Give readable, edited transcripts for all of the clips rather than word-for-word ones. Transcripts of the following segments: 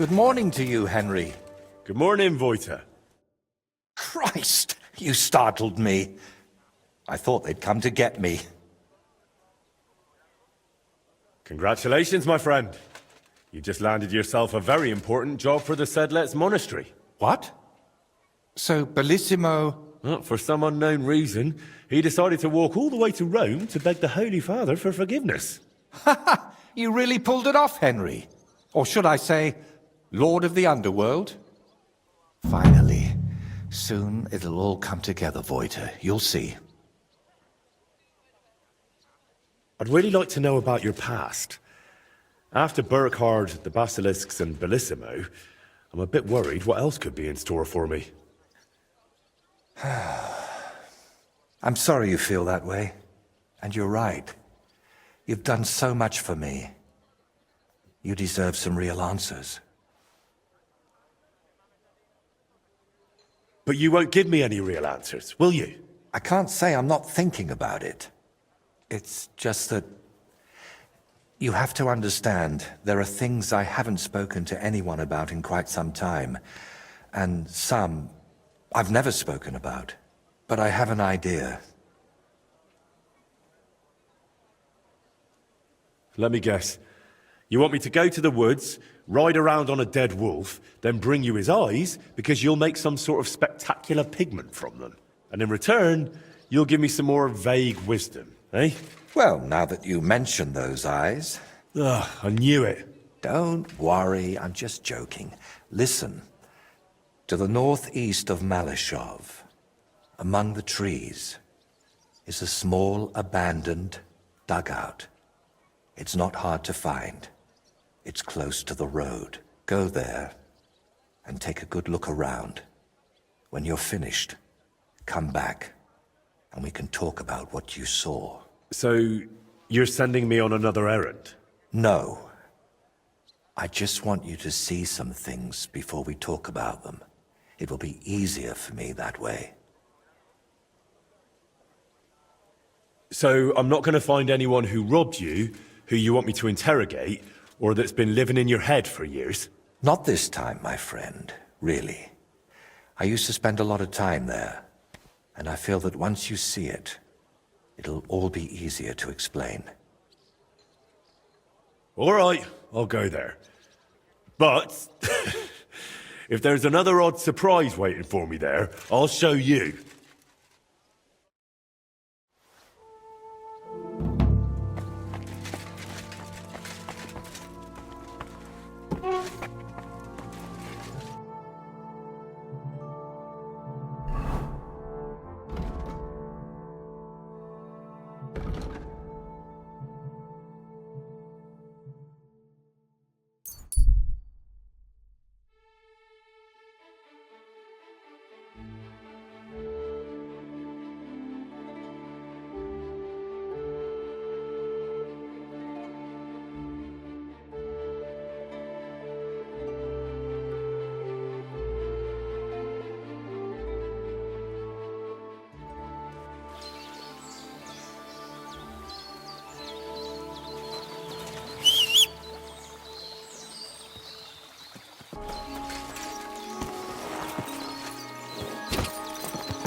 Good morning to you, Henry. Good morning, Voita. Christ, you startled me. I thought they'd come to get me. Congratulations, my friend. You just landed yourself a very important job for the Sedlets Monastery. What? So, Bellissimo... Well, for some unknown reason, he decided to walk all the way to Rome to beg the Holy Father for forgiveness. Ha ha! You really pulled it off, Henry. Or should I say, Lord of the Underworld? Finally. Soon it'll all come together, Voita. You'll see. I'd really like to know about your past. After Burkhard, the Basilisks, and Bellissimo, I'm a bit worried what else could be in store for me. I'm sorry you feel that way. And you're right. You've done so much for me. You deserve some real answers. But you won't give me any real answers, will you? I can't say I'm not thinking about it. It's just that... You have to understand, there are things I haven't spoken to anyone about in quite some time. And some I've never spoken about. But I have an idea. Let me guess. You want me to go to the woods, ride around on a dead wolf, then bring you his eyes because you'll make some sort of spectacular pigment from them. And in return, you'll give me some more vague wisdom, eh? Well, now that you mention those eyes... Ugh, I knew it. Don't worry, I'm just joking. Listen. To the northeast of Malashov, among the trees, is a small, abandoned dugout. It's not hard to find. It's close to the road. Go there and take a good look around. When you're finished, come back and we can talk about what you saw. So, you're sending me on another errand? No. I just want you to see some things before we talk about them. It will be easier for me that way. So, I'm not going to find anyone who robbed you, who you want me to interrogate, or that's been living in your head for years? Not this time, my friend. Really. I used to spend a lot of time there. And I feel that once you see it, it'll all be easier to explain. All right, I'll go there. But, if there's another odd surprise waiting for me there, I'll show you.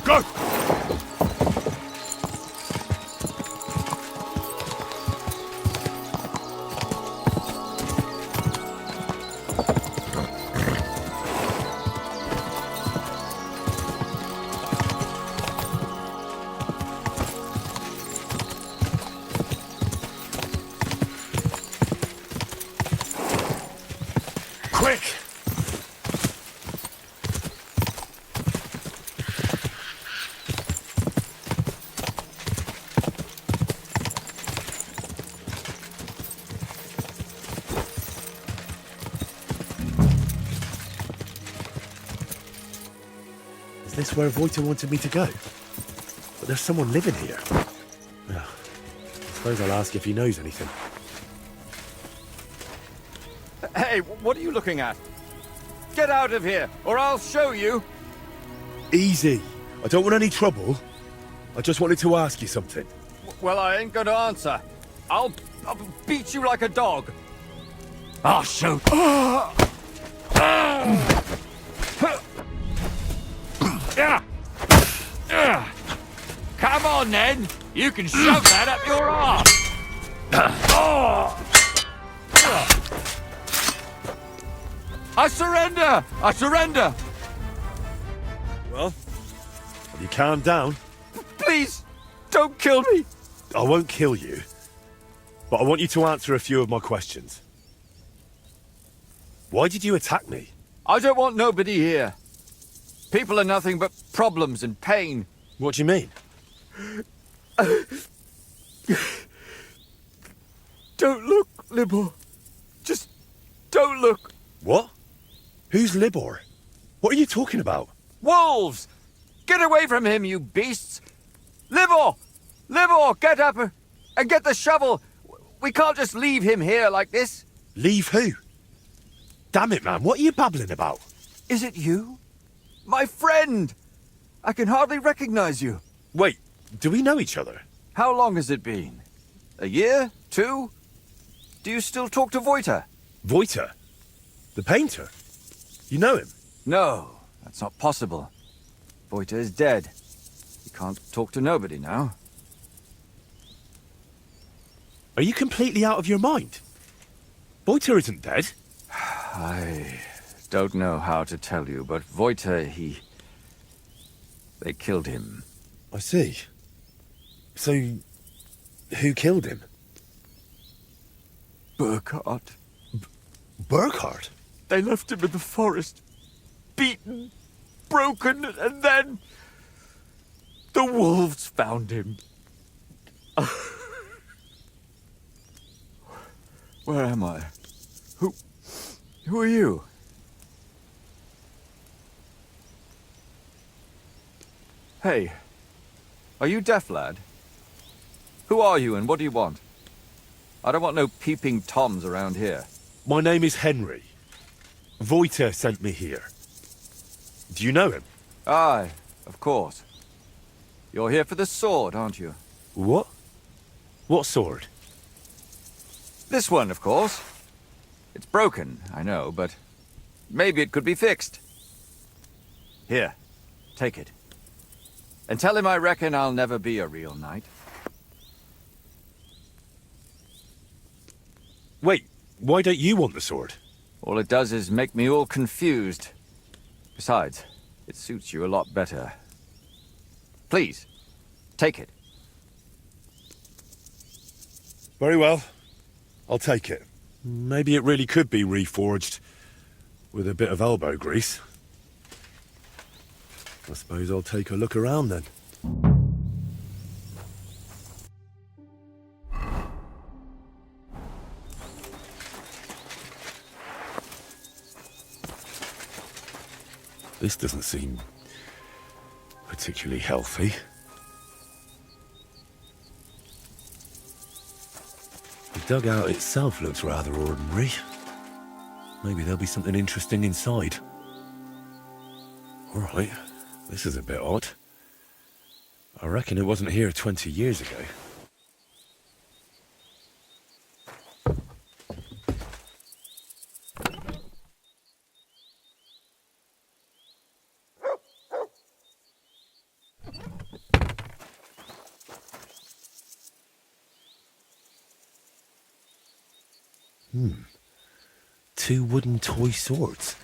Go! Quick! Is this where Voita wanted me to go? But there's someone living here. Well, I suppose I'll ask if he knows anything. Hey, what are you looking at? Get out of here, or I'll show you! Easy. I don't want any trouble. I just wanted to ask you something. Well, I ain't gonna answer. I'll beat you like a dog. I'll shoot. Come on, then. You can shove that up your arse. I surrender! I surrender! Well, have you calmed down? Please, don't kill me. I won't kill you, but I want you to answer a few of my questions. Why did you attack me? I don't want nobody here. People are nothing but problems and pain. What do you mean? Don't look, Libor. Just don't look. What? Who's Libor? What are you talking about? Wolves! Get away from him, you beasts! Libor! Libor, get up and get the shovel! We can't just leave him here like this. Leave who? Damn it, man, what are you babbling about? Is it you? My friend! I can hardly recognize you. Wait, do we know each other? How long has it been? A year? 2? Do you still talk to Voiter? Voiter? The painter? You know him? No, that's not possible. Voiter is dead. He can't talk to nobody now. Are you completely out of your mind? Voiter isn't dead. I don't know how to tell you, but Voiter, they killed him. I see. So, who killed him? Burkhard. Burkhard? They left him in the forest. Beaten, broken, and then... the wolves found him. Where am I? Who are you? Hey, are you deaf, lad? Who are you and what do you want? I don't want no peeping toms around here. My name is Henry. Voiter sent me here. Do you know him? Aye, of course. You're here for the sword, aren't you? What? What sword? This one, of course. It's broken, I know, but maybe it could be fixed. Here, take it. And tell him I reckon I'll never be a real knight. Wait, why don't you want the sword? All it does is make me all confused. Besides, it suits you a lot better. Please, take it. Very well. I'll take it. Maybe it really could be reforged with a bit of elbow grease. I suppose I'll take a look around then. This doesn't seem particularly healthy. The dugout itself looks rather ordinary. Maybe there'll be something interesting inside. All right, this is a bit odd. I reckon it wasn't here 20 years ago. Two wooden toy swords.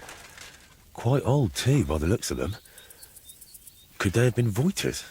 Quite old too, by the looks of them. Could they have been Voiter's?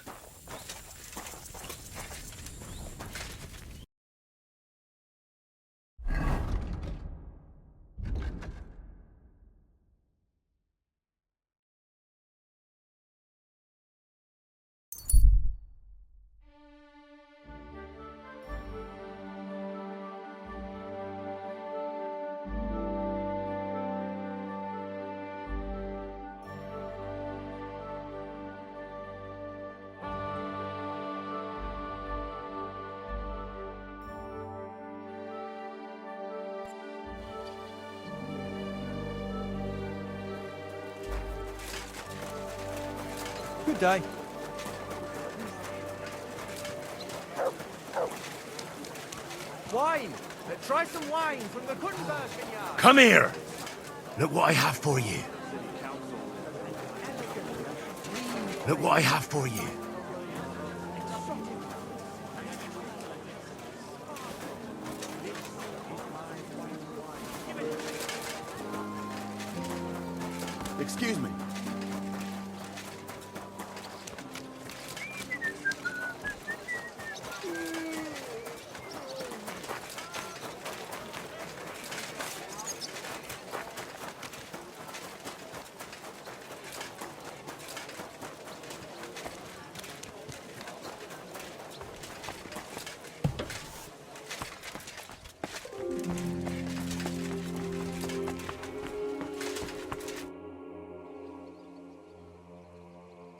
Good day. Wine! Try some wine from the Kuttenbergen yard. Come here! Look what I have for you. Look what I have for you. Excuse me.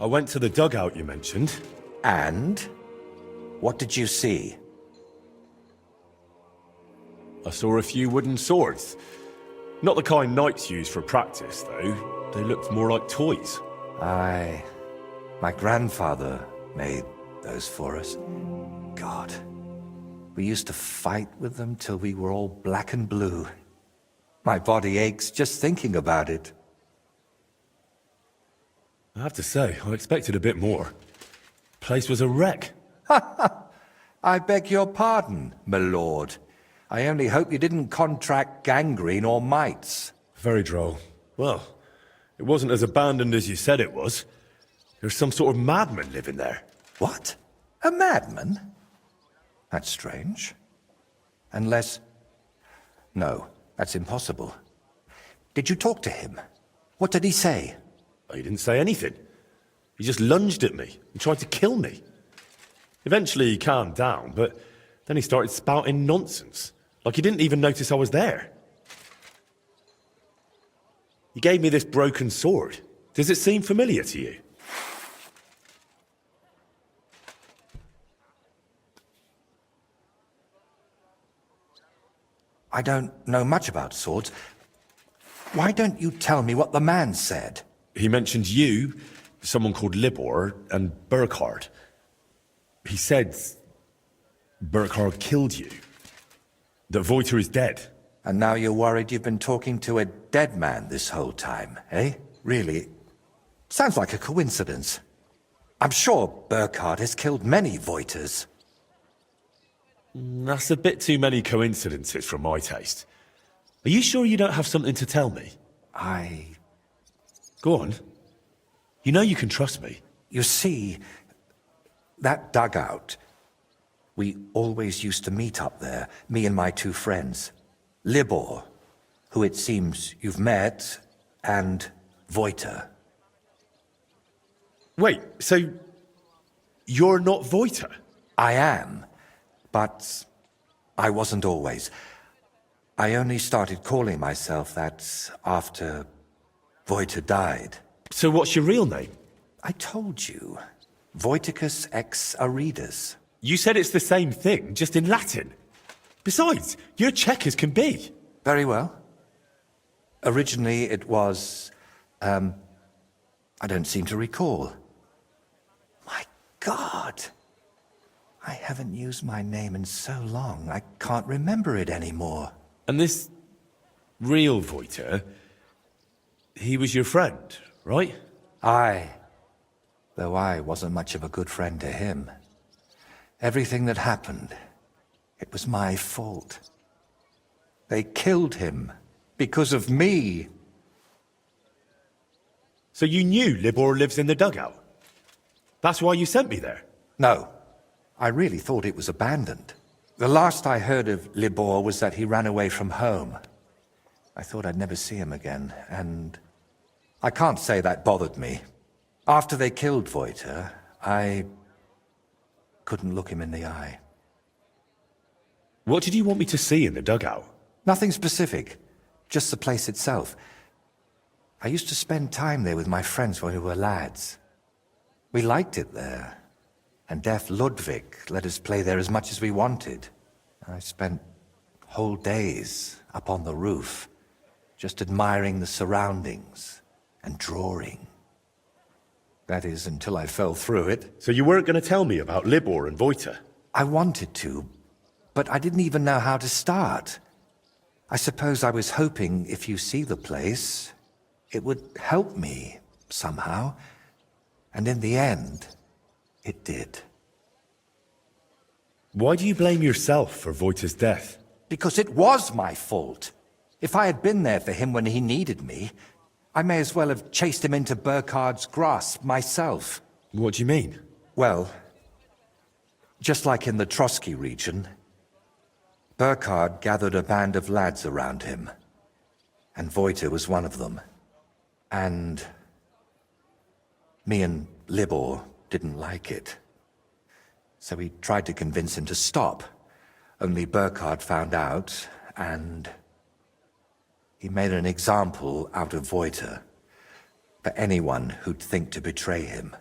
I went to the dugout you mentioned. And? What did you see? I saw a few wooden swords. Not the kind knights use for practice, though. They looked more like toys. Aye. My grandfather made those for us. God. We used to fight with them till we were all black and blue. My body aches just thinking about it. I have to say, I expected a bit more. Place was a wreck. I beg your pardon, my lord. I only hope you didn't contract gangrene or mites. Very droll. Well, it wasn't as abandoned as you said it was. There's some sort of madman living there. What? A madman? That's strange. Unless... No, that's impossible. Did you talk to him? What did he say? He didn't say anything. He just lunged at me and tried to kill me. Eventually he calmed down, but then he started spouting nonsense. Like he didn't even notice I was there. He gave me this broken sword. Does it seem familiar to you? I don't know much about swords. Why don't you tell me what the man said? He mentioned you, someone called Libor, and Burkhard. He said Burkhard killed you. That Voiter is dead. And now you're worried you've been talking to a dead man this whole time, eh? Really? Sounds like a coincidence. I'm sure Burkhard has killed many Voiters. That's a bit too many coincidences for my taste. Are you sure you don't have something to tell me? Go on. You know you can trust me. You see, that dugout, we always used to meet up there, me and my two friends. Libor, who it seems you've met, and Voiter. Wait, so you're not Voiter? I am, but I wasn't always. I only started calling myself that after Voiter died. So what's your real name? I told you. Voiticus ex Aridus. You said it's the same thing, just in Latin. Besides, you're Czech as can be. Very well. Originally it was, I don't seem to recall. My God! I haven't used my name in so long, I can't remember it anymore. And this real Voiter, he was your friend, right? Aye. Though I wasn't much of a good friend to him. Everything that happened, it was my fault. They killed him because of me. So you knew Libor lives in the dugout? That's why you sent me there? No, I really thought it was abandoned. The last I heard of Libor was that he ran away from home. I thought I'd never see him again, and I can't say that bothered me. After they killed Voiter, I couldn't look him in the eye. What did you want me to see in the dugout? Nothing specific, just the place itself. I used to spend time there with my friends when we were lads. We liked it there, and deaf Ludwig let us play there as much as we wanted. I spent whole days up on the roof, just admiring the surroundings and drawing. That is, until I fell through it. So you weren't going to tell me about Libor and Voiter? I wanted to, but I didn't even know how to start. I suppose I was hoping if you see the place, it would help me somehow. And in the end, it did. Why do you blame yourself for Voita's death? Because it was my fault. If I had been there for him when he needed me, I may as well have chased him into Burkhard's grasp myself. What do you mean? Well, just like in the Trotsky region, Burkhard gathered a band of lads around him, and Voita was one of them. And me and Libor didn't like it. So we tried to convince him to stop. Only Burkhard found out, and he made an example out of Voita for anyone who'd think to betray him.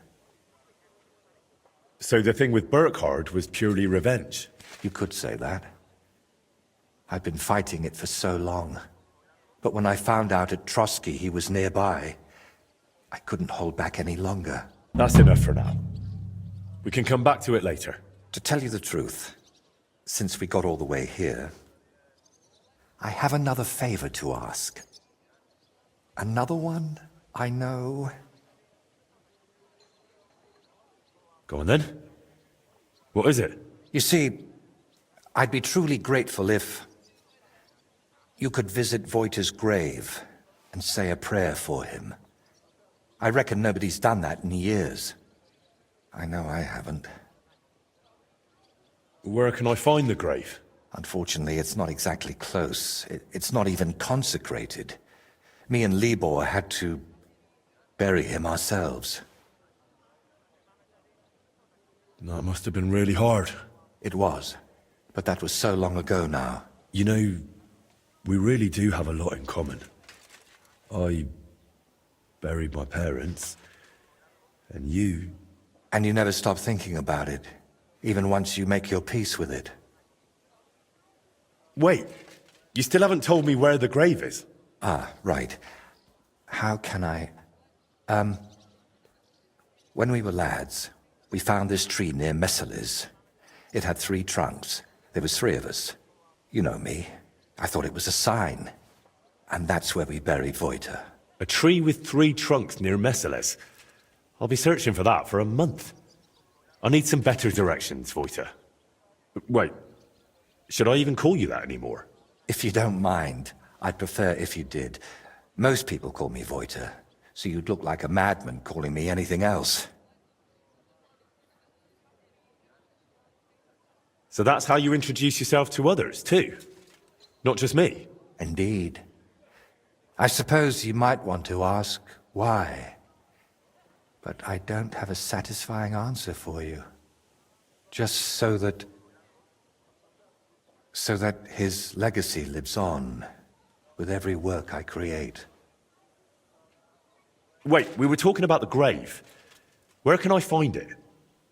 So the thing with Burkhard was purely revenge? You could say that. I'd been fighting it for so long. But when I found out at Trotsky he was nearby, I couldn't hold back any longer. That's enough for now. We can come back to it later. To tell you the truth, since we got all the way here, I have another favor to ask. Another one, I know. Go on then. What is it? You see, I'd be truly grateful if you could visit Voita's grave and say a prayer for him. I reckon nobody's done that in years. I know I haven't. Where can I find the grave? Unfortunately, it's not exactly close. It's not even consecrated. Me and Libor had to bury him ourselves. That must have been really hard. It was, but that was so long ago now. You know, we really do have a lot in common. I buried my parents, and you... And you never stop thinking about it, even once you make your peace with it. Wait, you still haven't told me where the grave is? Ah, right. How can I... When we were lads, we found this tree near Messales. It had 3 trunks. There was 3 of us. You know me. I thought it was a sign. And that's where we buried Voita. A tree with 3 trunks near Messales. I'll be searching for that for a month. I need some better directions, Voita. Wait, should I even call you that anymore? If you don't mind, I'd prefer if you did. Most people call me Voita, so you'd look like a madman calling me anything else. So that's how you introduce yourself to others, too? Not just me? Indeed. I suppose you might want to ask why. But I don't have a satisfying answer for you. Just so that his legacy lives on with every work I create. Wait, we were talking about the grave. Where can I find it?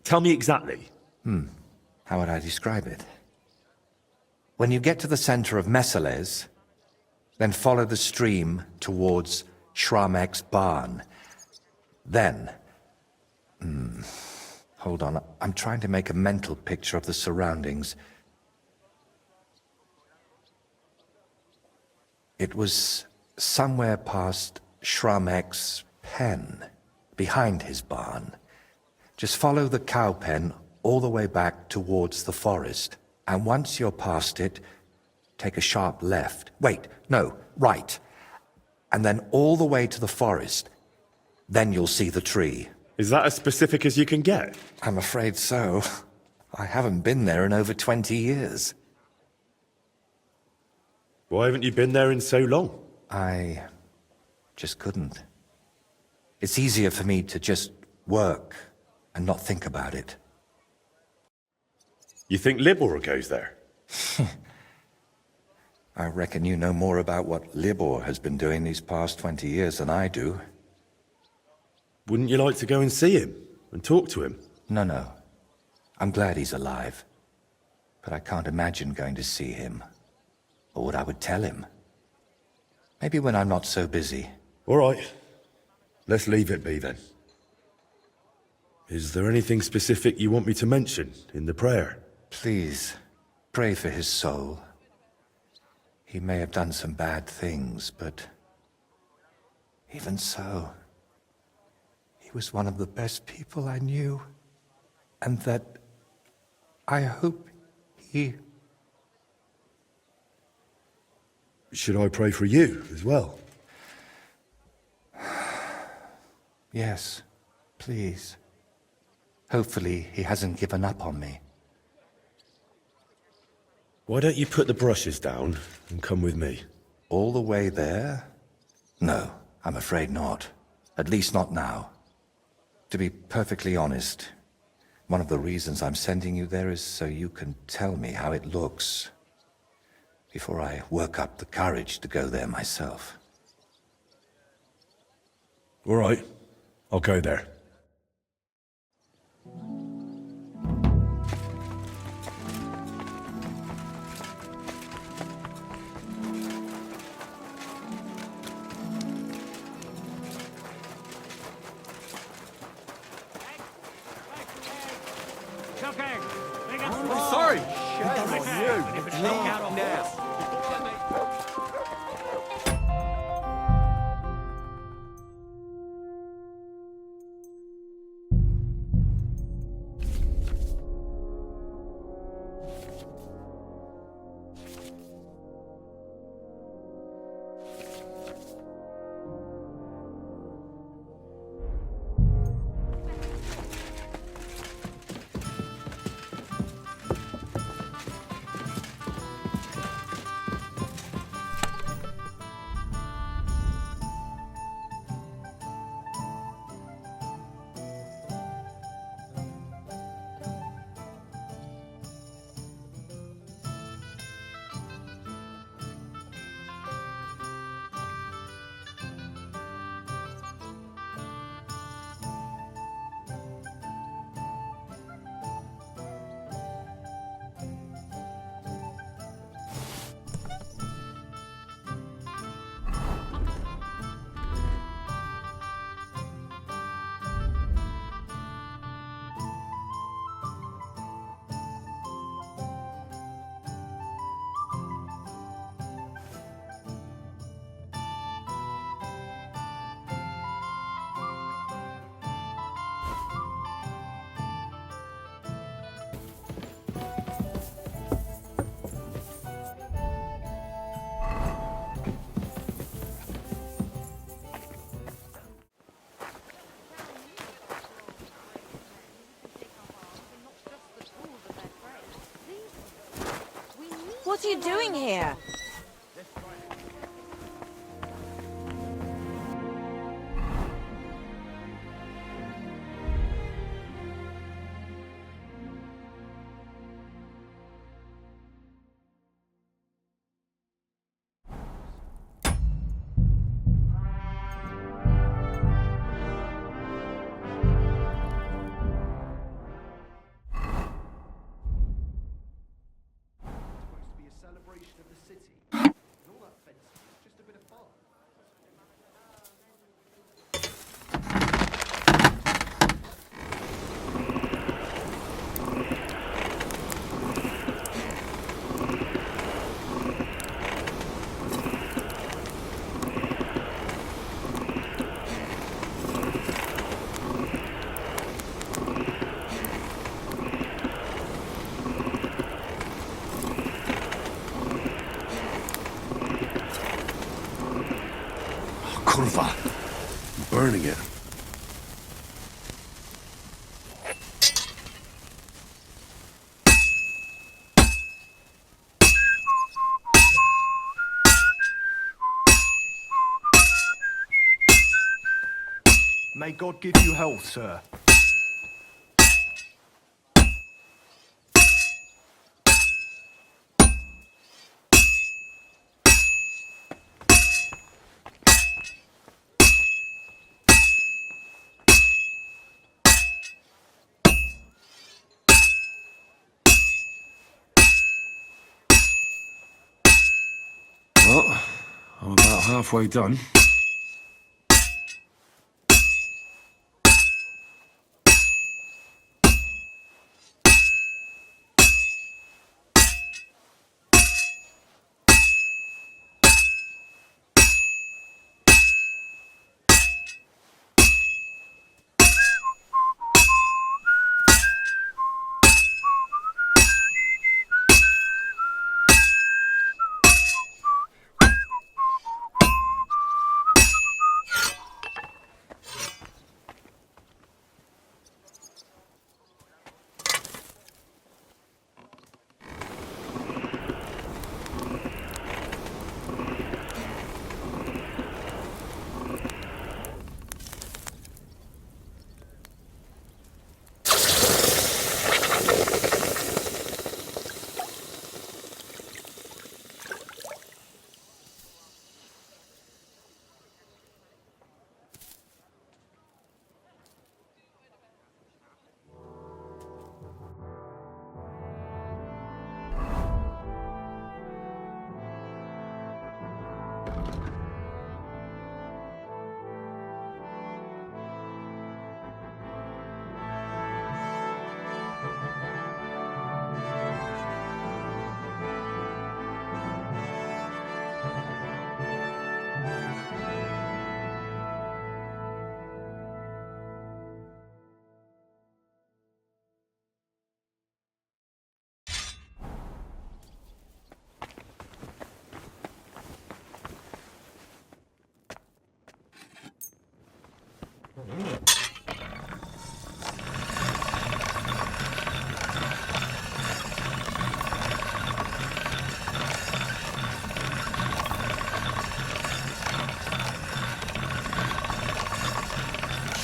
Tell me exactly. How would I describe it? When you get to the center of Messales, then follow the stream towards Shramek's barn. Then... hold on, I'm trying to make a mental picture of the surroundings. It was somewhere past Shramek's pen, behind his barn. Just follow the cow pen all the way back towards the forest. And once you're past it, take a sharp left. Wait, no, right. And then all the way to the forest. Then you'll see the tree. Is that as specific as you can get? I'm afraid so. I haven't been there in over 20 years. Why haven't you been there in so long? I just couldn't. It's easier for me to just work and not think about it. You think Libor goes there? I reckon you know more about what Libor has been doing these past 20 years than I do. Wouldn't you like to go and see him and talk to him? No. I'm glad he's alive. But I can't imagine going to see him. Or what I would tell him. Maybe when I'm not so busy. All right. Let's leave it be then. Is there anything specific you want me to mention in the prayer? Please, pray for his soul. He may have done some bad things, but even so, he was one of the best people I knew, and that I hope he... Should I pray for you as well? Yes, please. Hopefully he hasn't given up on me. Why don't you put the brushes down and come with me? All the way there? No, I'm afraid not. At least not now. To be perfectly honest, one of the reasons I'm sending you there is so you can tell me how it looks before I work up the courage to go there myself. All right, I'll go there. Sorry. Shame on you. Leave now. What are you doing here? Kurva! I'm burning it. May God give you health, sir. Well, I'm about halfway done.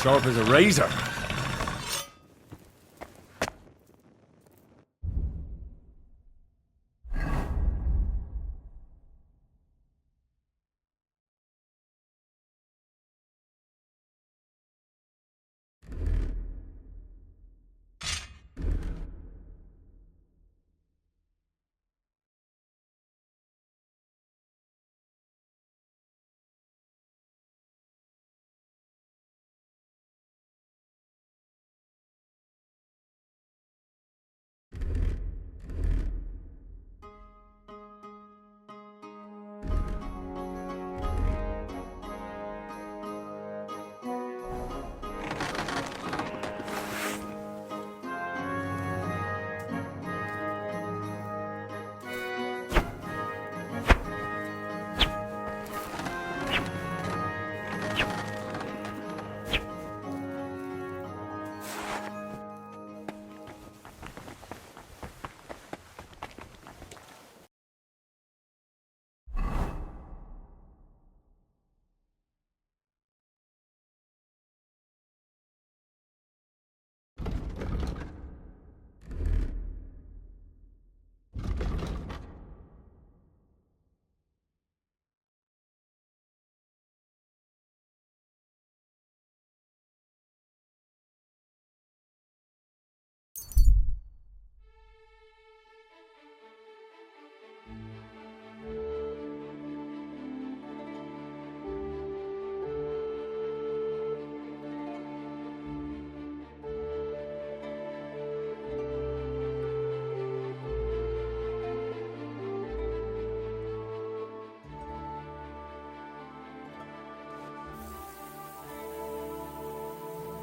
Sharp as a razor.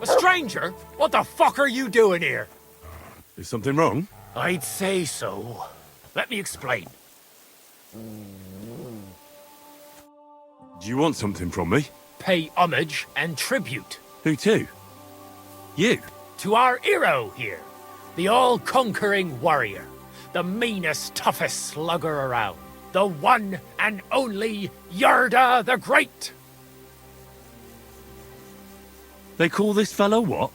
A stranger? What the fuck are you doing here? Is something wrong? I'd say so. Let me explain. Do you want something from me? Pay homage and tribute Who to? You? to our hero here. The all-conquering warrior. The meanest, toughest slugger around. The one and only Yarda the Great. They call this fellow what?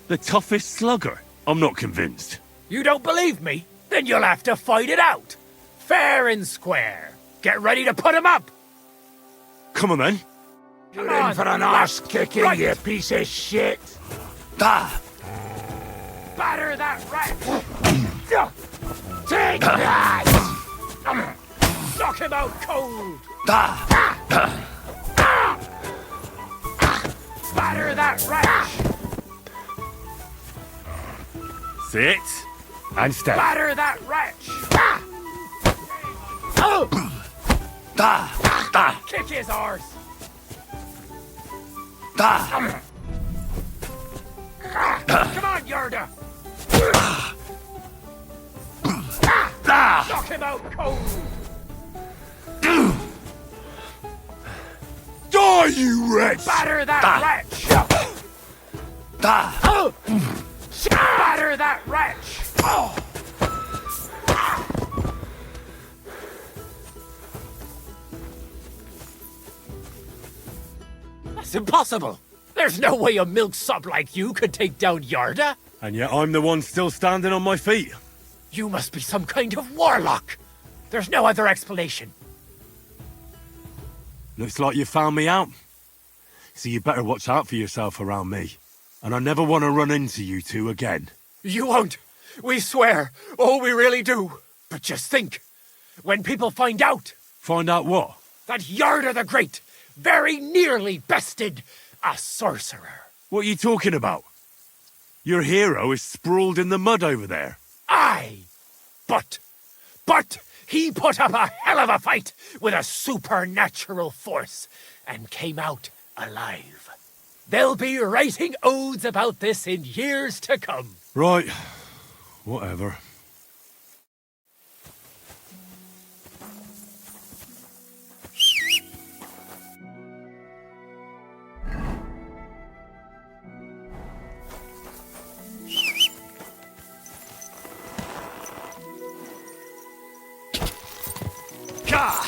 The toughest slugger? I'm not convinced. You don't believe me? Then you'll have to fight it out. Fair and square. Get ready to put him up. Come on then. You're in for an arse kicking, right, you piece of shit. Ah! Batter that rat. Take that. Knock him out cold. Batter that rat. Sit. And step. Batter that wretch! Kick his arse! Come on, Yarda! Knock him out cold! Die, you wretch! Batter that wretch! Batter that wretch! That's impossible! There's no way a milksop like you could take down Yarda! And yet I'm the one still standing on my feet. You must be some kind of warlock! There's no other explanation. Looks like you found me out. So you better watch out for yourself around me. And I never want to run into you two again. You won't! We swear! Oh, we really do! But just think, when people find out Find out what? that Yarda the Great very nearly bested a sorcerer. What are you talking about? Your hero is sprawled in the mud over there. Aye! But he put up a hell of a fight with a supernatural force and came out alive. They'll be writing odes about this in years to come. Right. Whatever. Gah!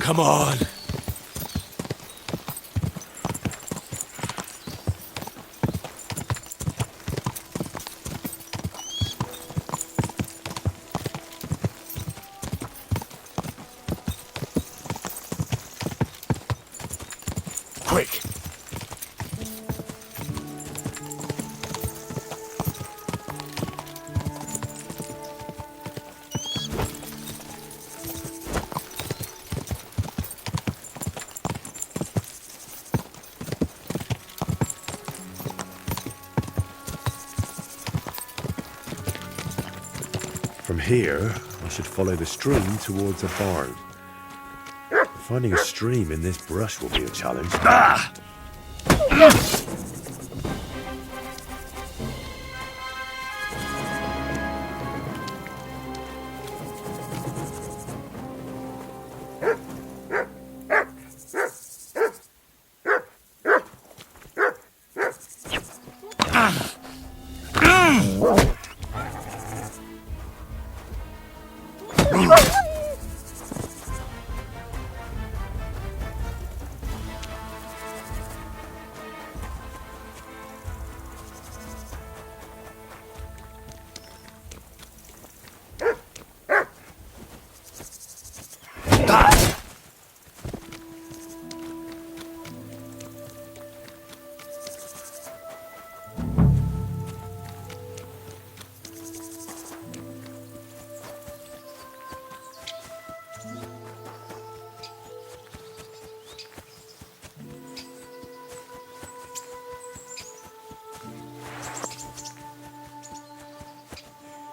Come on. Quick! From here, I should follow the stream towards a barn. Finding a stream in this brush will be a challenge. Ah!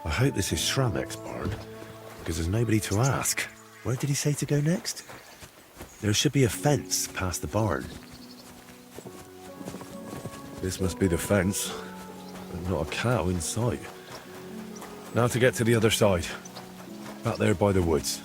I hope this is Shramek's barn, because there's nobody to ask. Where did he say to go next? There should be a fence past the barn. This must be the fence, but not a cow in sight. Now to get to the other side. Back there by the woods.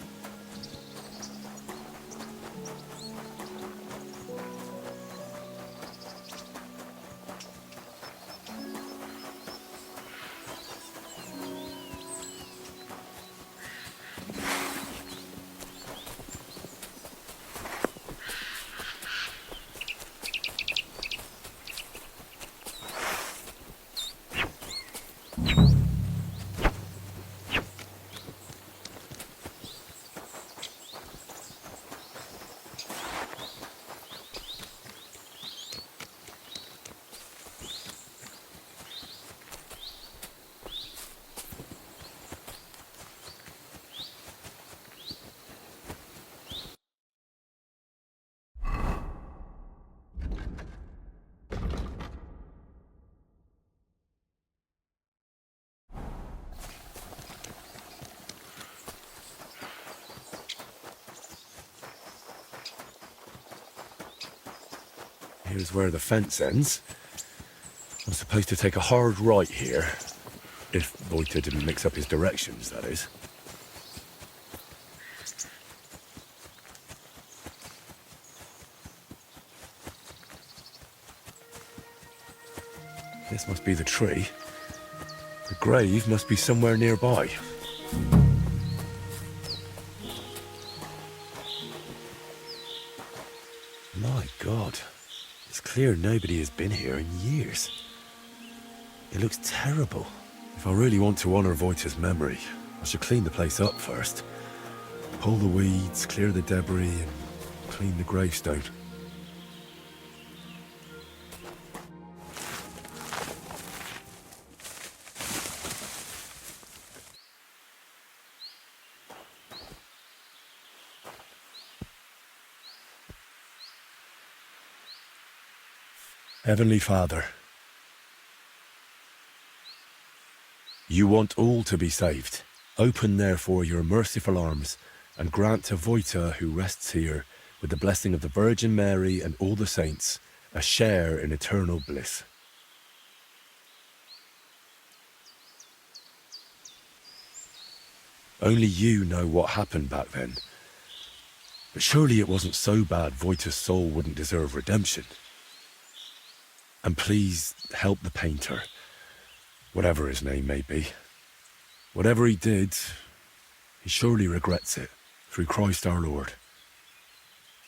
Here's where the fence ends. I'm supposed to take a hard right here. If Voita didn't mix up his directions, that is. This must be the tree. The grave must be somewhere nearby. My God. It's clear nobody has been here in years. It looks terrible. If I really want to honor Voita's memory, I should clean the place up first. Pull the weeds, clear the debris, and clean the gravestone. Heavenly Father, you want all to be saved. Open, therefore, your merciful arms, and grant to Voita, who rests here, with the blessing of the Virgin Mary and all the saints, a share in eternal bliss. Only you know what happened back then. But surely it wasn't so bad Voita's soul wouldn't deserve redemption. And please help the painter, whatever his name may be. Whatever he did, he surely regrets it, through Christ our Lord.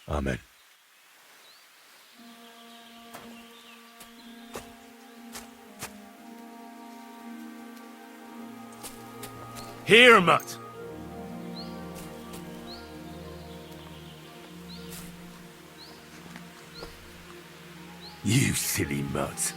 Amen. Here, Mutt! You silly Mutt.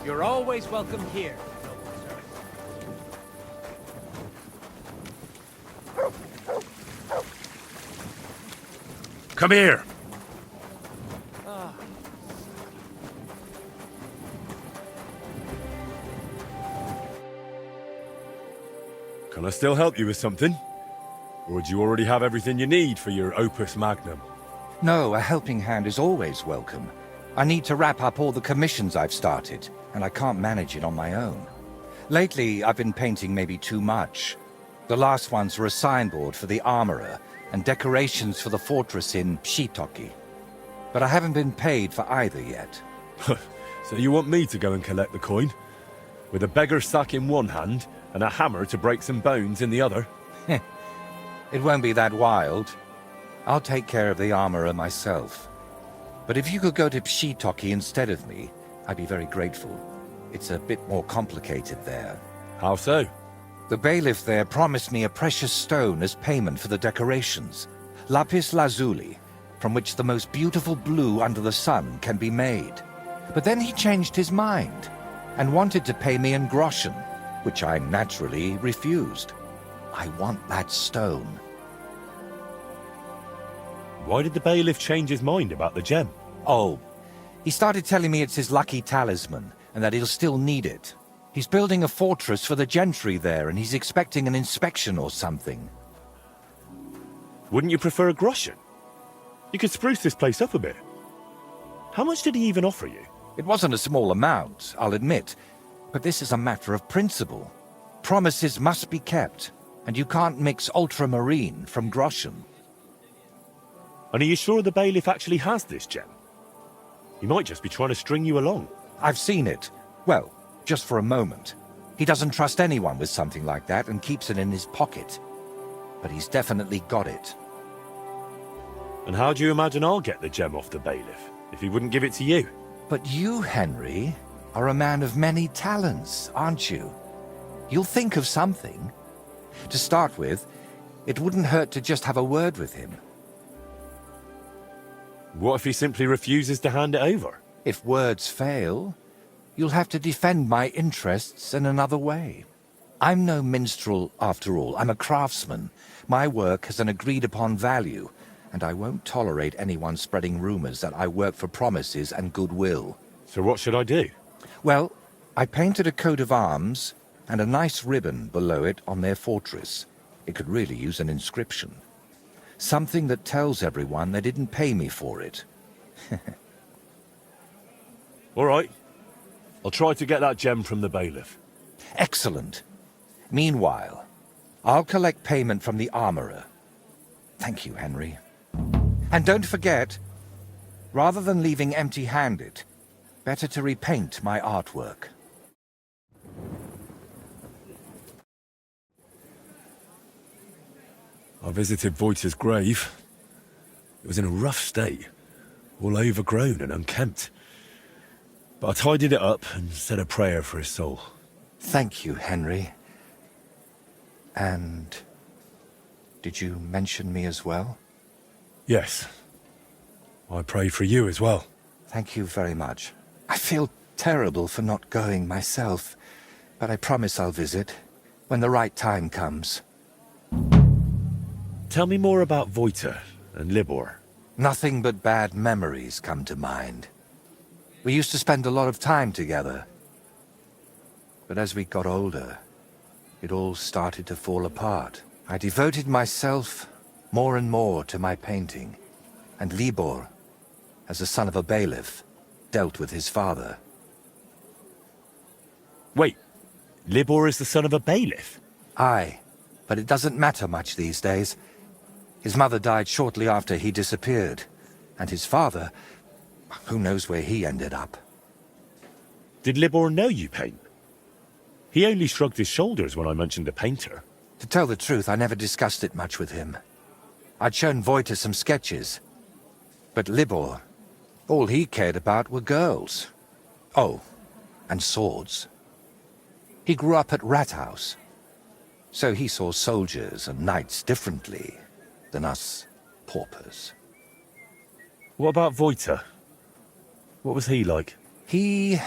You're always welcome here, noble servant. Come here! Can I still help you with something? Or do you already have everything you need for your opus magnum? No, a helping hand is always welcome. I need to wrap up all the commissions I've started, and I can't manage it on my own. Lately, I've been painting maybe too much. The last ones were a signboard for the armorer and decorations for the fortress in Shitoki. But I haven't been paid for either yet. So you want me to go and collect the coin? With a beggar's sack in one hand and a hammer to break some bones in the other? It won't be that wild. I'll take care of the armorer myself. But if you could go to Shitoki instead of me, I'd be very grateful. It's a bit more complicated there. How so? The bailiff there promised me a precious stone as payment for the decorations. Lapis lazuli, from which the most beautiful blue under the sun can be made. But then he changed his mind and wanted to pay me in groschen, which I naturally refused. I want that stone. Why did the bailiff change his mind about the gem? Oh, he started telling me it's his lucky talisman and that he'll still need it. He's building a fortress for the gentry there and he's expecting an inspection or something. Wouldn't you prefer a groschen? You could spruce this place up a bit. How much did he even offer you? It wasn't a small amount, I'll admit, but this is a matter of principle. Promises must be kept, and you can't mix ultramarine from groschen. And are you sure the bailiff actually has this gem? He might just be trying to string you along. I've seen it. Well, just for a moment. He doesn't trust anyone with something like that and keeps it in his pocket. But he's definitely got it. And how do you imagine I'll get the gem off the bailiff, if he wouldn't give it to you? But you, Henry, are a man of many talents, aren't you? You'll think of something. To start with, it wouldn't hurt to just have a word with him. What if he simply refuses to hand it over? If words fail, you'll have to defend my interests in another way. I'm no minstrel, after all. I'm a craftsman. My work has an agreed-upon value, and I won't tolerate anyone spreading rumors that I work for promises and goodwill. So what should I do? Well, I painted a coat of arms and a nice ribbon below it on their fortress. It could really use an inscription. Something that tells everyone they didn't pay me for it. All right. I'll try to get that gem from the bailiff. Excellent. Meanwhile, I'll collect payment from the armorer. Thank you, Henry. And don't forget, rather than leaving empty-handed, better to repaint my artwork. I visited Voita's grave. It was in a rough state, all overgrown and unkempt. But I tidied it up and said a prayer for his soul. Thank you, Henry. And Did you mention me as well? Yes. I prayed for you as well. Thank you very much. I feel terrible for not going myself, but I promise I'll visit when the right time comes. Tell me more about Voita and Libor. Nothing but bad memories come to mind. We used to spend a lot of time together. But as we got older, it all started to fall apart. I devoted myself more and more to my painting, and Libor, as the son of a bailiff, dealt with his father. Wait, Libor is the son of a bailiff? Aye, but it doesn't matter much these days. His mother died shortly after he disappeared, and his father, who knows where he ended up. Did Libor know you paint? He only shrugged his shoulders when I mentioned a painter. To tell the truth, I never discussed it much with him. I'd shown Voita some sketches, but Libor, all he cared about were girls. Oh, and swords. He grew up at Rathouse, so he saw soldiers and knights differently than us paupers. What about Voita? What was he like? He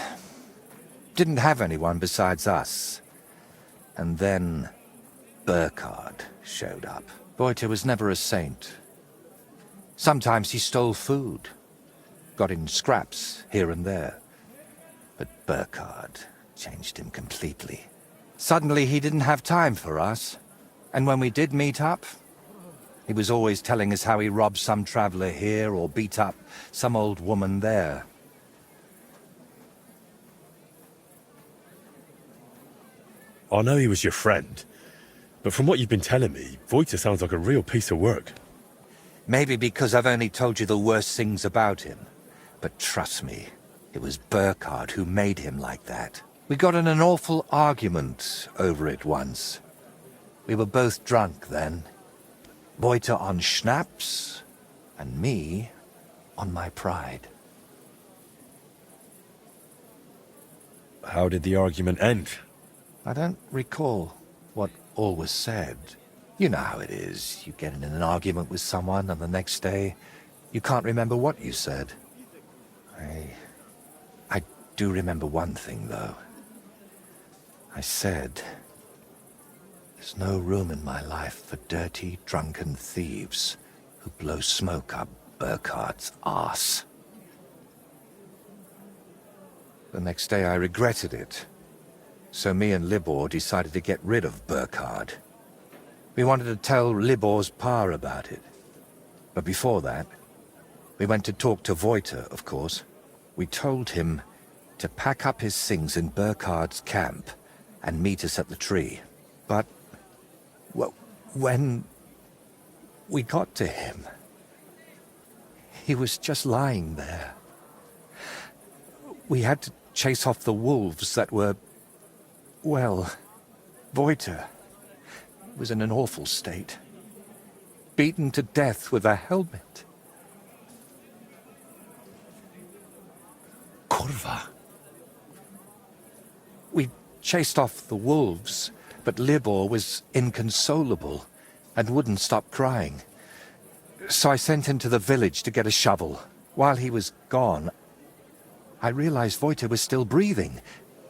didn't have anyone besides us. And then Burkhard showed up. Voita was never a saint. Sometimes he stole food, got in scraps here and there. But Burkhard changed him completely. Suddenly he didn't have time for us. And when we did meet up, he was always telling us how he robbed some traveler here or beat up some old woman there. I know he was your friend, but from what you've been telling me, Voita sounds like a real piece of work. Maybe because I've only told you the worst things about him. But trust me, it was Burkhard who made him like that. We got in an awful argument over it once. We were both drunk then. Voita on schnapps, and me on my pride. How did the argument end? I don't recall what all was said. You know how it is. You get in an argument with someone, and the next day, you can't remember what you said. I do remember one thing, though. I said, there's no room in my life for dirty, drunken thieves who blow smoke up Burkhard's arse. The next day I regretted it. So me and Libor decided to get rid of Burkhard. We wanted to tell Libor's pa about it. But before that, we went to talk to Voita, of course. We told him to pack up his things in Burkhard's camp and meet us at the tree. But, well, when we got to him, he was just lying there. We had to chase off the wolves that were, well, Voita was in an awful state. Beaten to death with a helmet. Kurva. We chased off the wolves, but Libor was inconsolable and wouldn't stop crying. So I sent him to the village to get a shovel. While he was gone, I realized Voita was still breathing.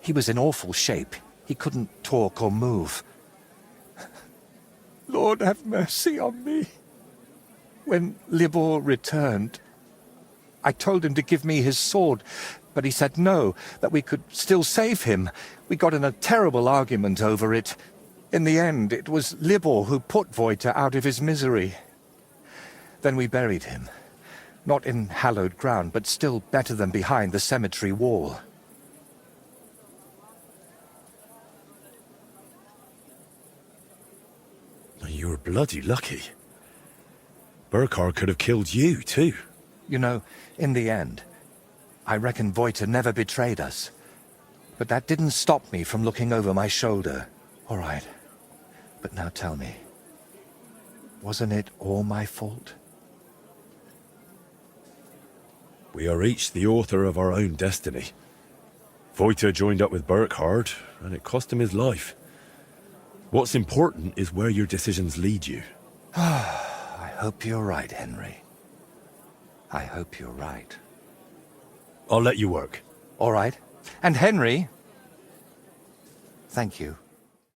He was in awful shape. He couldn't talk or move. Lord, have mercy on me. When Libor returned, I told him to give me his sword, but he said no, that we could still save him. We got in a terrible argument over it. In the end, it was Libor who put Voita out of his misery. Then we buried him. Not in hallowed ground, but still better than behind the cemetery wall. You were bloody lucky. Burkhard could have killed you, too. You know, in the end, I reckon Voita never betrayed us. But that didn't stop me from looking over my shoulder. All right. But now tell me, wasn't it all my fault? We are each the author of our own destiny. Voita joined up with Burkhard, and it cost him his life. What's important is where your decisions lead you. I hope you're right, Henry. I hope you're right. I'll let you work. All right. And Henry, thank you.